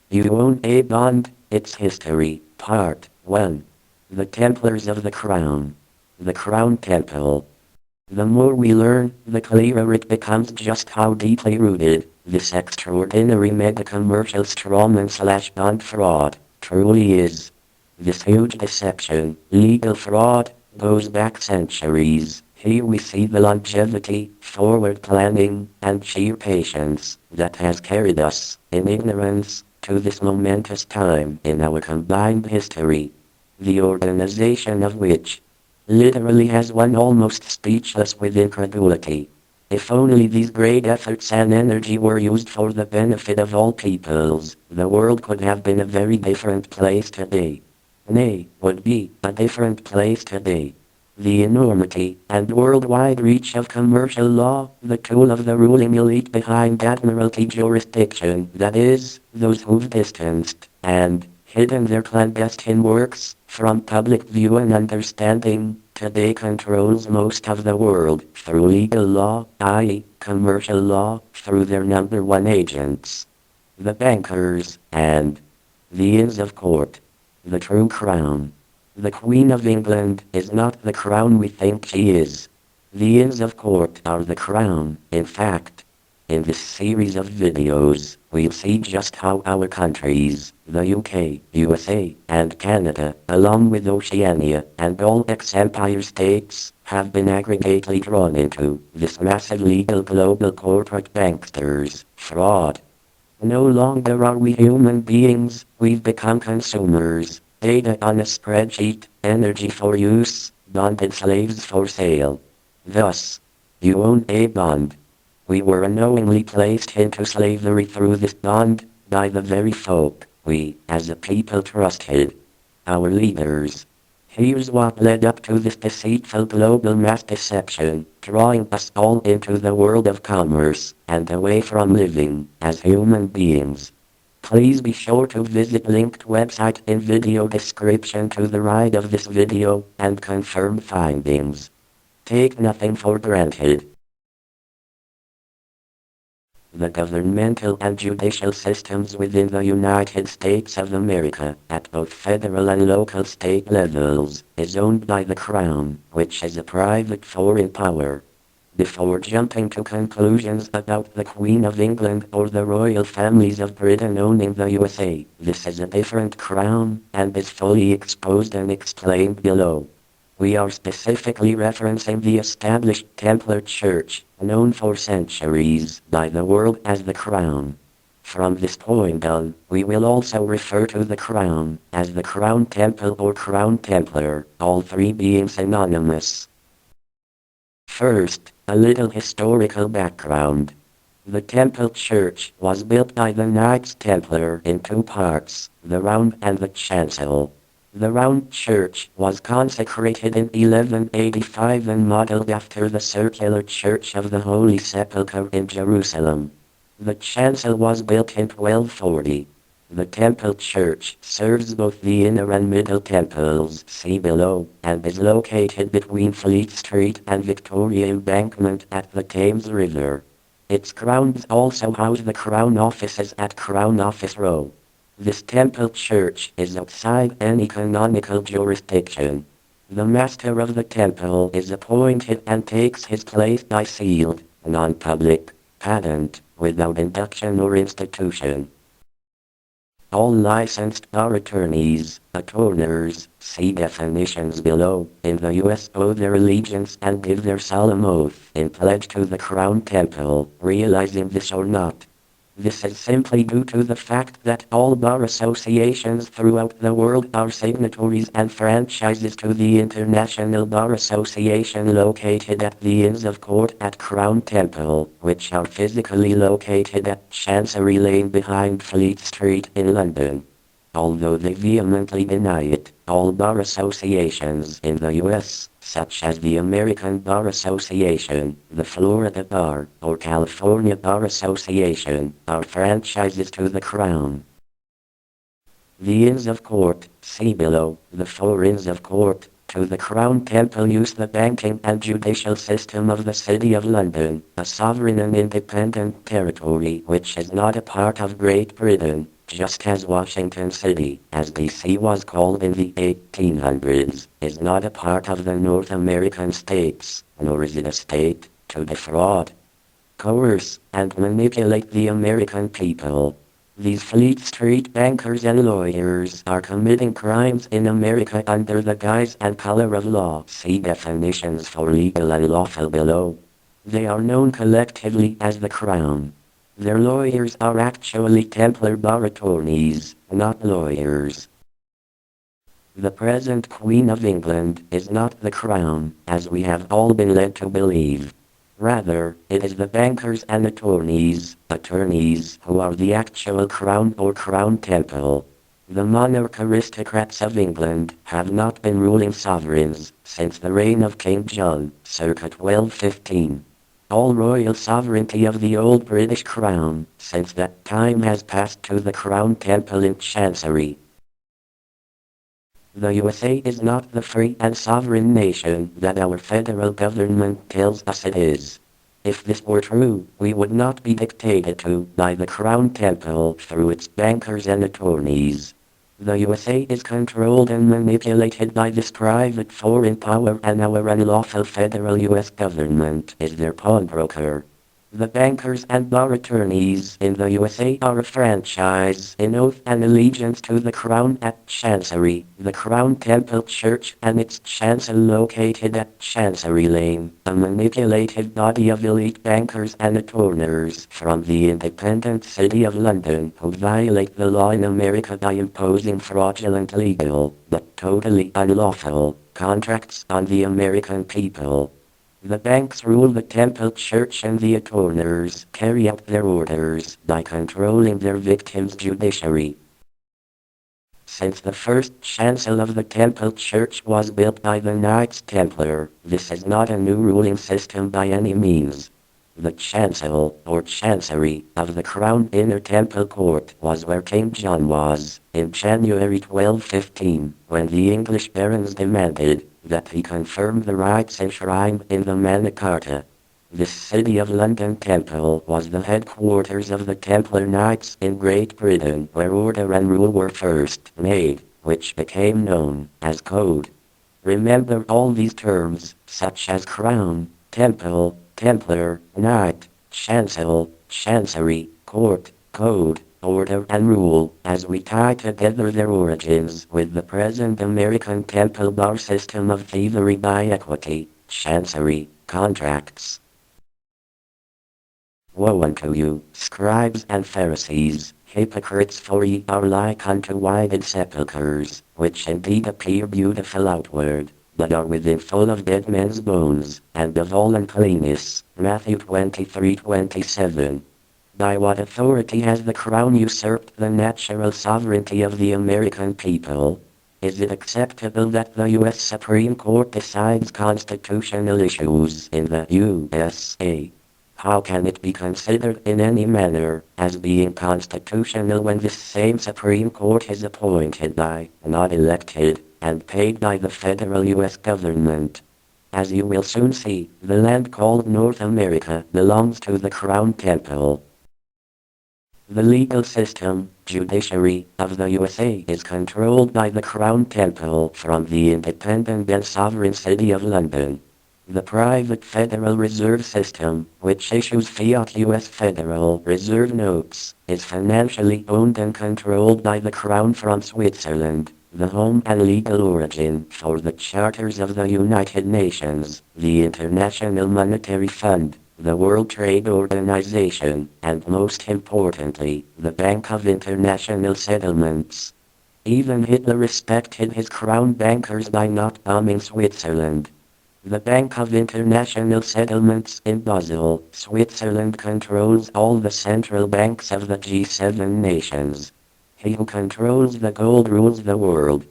You own a bond, its history, Part 1. The Templars of the Crown. The Crown Temple. The more we learn, the clearer it becomes just how deeply rooted this extraordinary mega-commercial strawman/bond fraud truly is. This huge deception, legal fraud, goes back centuries. Here we see the longevity, forward planning, and sheer patience that has carried us, in ignorance, to this momentous time in our combined history. The organization of which literally has one almost speechless with incredulity. If only these great efforts and energy were used for the benefit of all peoples, the world could have been a very different place today. Nay, would be a different place today. The enormity and worldwide reach of commercial law, the tool of the ruling elite behind admiralty jurisdiction, that is, those who've distanced and hidden their clandestine works from public view and understanding, today controls most of the world through legal law, i.e., commercial law, through their number one agents. The bankers, and the Inns of Court. The true crown. The Queen of England is not the crown we think she is. The Inns of Court are the crown, in fact. In this series of videos, we'll see just how our countries, the UK, USA, and Canada, along with Oceania and all ex-empire states, have been aggregately drawn into this massive legal global corporate banksters fraud. No longer are we human beings, we've become consumers. Data on a spreadsheet, energy for use, bonded slaves for sale. Thus, you own a bond. We were unknowingly placed into slavery through this bond, by the very folk we, as a people, trusted. Our leaders. Here's what led up to this deceitful global mass deception, drawing us all into the world of commerce, and away from living as human beings. Please be sure to visit linked website in video description to the right of this video, and confirm findings. Take nothing for granted. The governmental and judicial systems within the United States of America, at both federal and local state levels, is owned by the Crown, which is a private foreign power. Before jumping to conclusions about the Queen of England or the royal families of Britain owning the USA, this is a different crown, and is fully exposed and explained below. We are specifically referencing the established Templar Church, known for centuries by the world as the Crown. From this point on, we will also refer to the Crown as the Crown Temple or Crown Templar, all three being synonymous. First, a little historical background. The Temple Church was built by the Knights Templar in two parts, the Round and the Chancel. The Round Church was consecrated in 1185 and modeled after the circular Church of the Holy Sepulchre in Jerusalem. The Chancel was built in 1240. The Temple Church serves both the inner and middle temples, see below, and is located between Fleet Street and Victoria Embankment at the Thames River. Its grounds also house the Crown offices at Crown Office Row. This Temple Church is outside any canonical jurisdiction. The master of the temple is appointed and takes his place by sealed, non-public, patent, without induction or institution. All licensed bar attorneys, attorneys, see definitions below, in the U.S. owe their allegiance and give their solemn oath in pledge to the Crown Temple, realizing this or not. This is simply due to the fact that all bar associations throughout the world are signatories and franchises to the International Bar Association located at the Inns of Court at Crown Temple, which are physically located at Chancery Lane behind Fleet Street in London. Although they vehemently deny it, all bar associations in the U.S., such as the American Bar Association, the Florida Bar, or California Bar Association, are franchises to the Crown. The Inns of Court, see below, the four Inns of Court, to the Crown Temple use the banking and judicial system of the City of London, a sovereign and independent territory which is not a part of Great Britain. just as Washington City, as D.C. was called in the 1800s, is not a part of the North American states, nor is it a state, to defraud, coerce, and manipulate the American people. These Fleet Street bankers and lawyers are committing crimes in America under the guise and color of law. See definitions for legal and lawful below. They are known collectively as the Crown. Their lawyers are actually Templar bar attorneys, not lawyers. The present Queen of England is not the Crown, as we have all been led to believe. Rather, it is the bankers and attorneys who are the actual Crown or Crown Temple. The monarch aristocrats of England have not been ruling sovereigns since the reign of King John, circa 1215. All royal sovereignty of the old British Crown since that time has passed to the Crown Temple in Chancery. The USA is not the free and sovereign nation that our federal government tells us it is. If this were true, we would not be dictated to by the Crown Temple through its bankers and attorneys. The USA is controlled and manipulated by this private foreign power, and our unlawful federal US government is their pawnbroker. The bankers and bar attorneys in the USA are a franchise in oath and allegiance to the Crown at Chancery, the Crown Temple Church and its chancel located at Chancery Lane, a manipulated body of elite bankers and attorneys from the independent city of London who violate the law in America by imposing fraudulent legal, but totally unlawful, contracts on the American people. The banks rule the Temple Church, and the attorneys carry out their orders by controlling their victims' judiciary. Since the first chancel of the Temple Church was built by the Knights Templar, this is not a new ruling system by any means. The chancel, or chancery, of the Crown Inner Temple Court was where King John was, in January 1215, when the English barons demanded that he confirm the rights enshrined in the Magna Carta. This City of London Temple was the headquarters of the Templar Knights in Great Britain, where order and rule were first made, which became known as Code. Remember all these terms, such as Crown, Temple, Templar, Knight, Chancel, Chancery, Court, Code, Order and Rule, as we tie together their origins with the present American Temple bar system of thievery by equity, Chancery, contracts. Woe unto you, scribes and Pharisees, hypocrites, for ye are like unto whited sepulchres, which indeed appear beautiful outward, but are within full of dead men's bones, and of all uncleanness. Matthew 23:27. By what authority has the Crown usurped the natural sovereignty of the American people? Is it acceptable that the U.S. Supreme Court decides constitutional issues in the USA? How can it be considered in any manner as being constitutional when this same Supreme Court is appointed by, not elected, and paid by the federal U.S. government? As you will soon see, the land called North America belongs to the Crown Temple. The legal system, judiciary, of the USA is controlled by the Crown Temple from the independent and sovereign city of London. The private Federal Reserve System, which issues fiat U.S. Federal Reserve notes, is financially owned and controlled by the Crown from Switzerland, the home and legal origin for the charters of the United Nations, the International Monetary Fund, the World Trade Organization, and most importantly, the Bank of International Settlements. Even Hitler respected his crown bankers by not bombing Switzerland. The Bank of International Settlements in Basel, Switzerland, controls all the central banks of the G7 nations. He who controls the gold rules the world.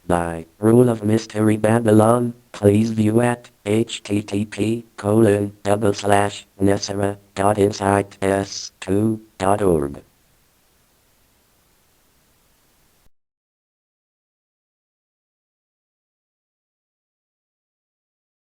By Rule of Mystery Babylon, please view at http://nesara.insights2.org.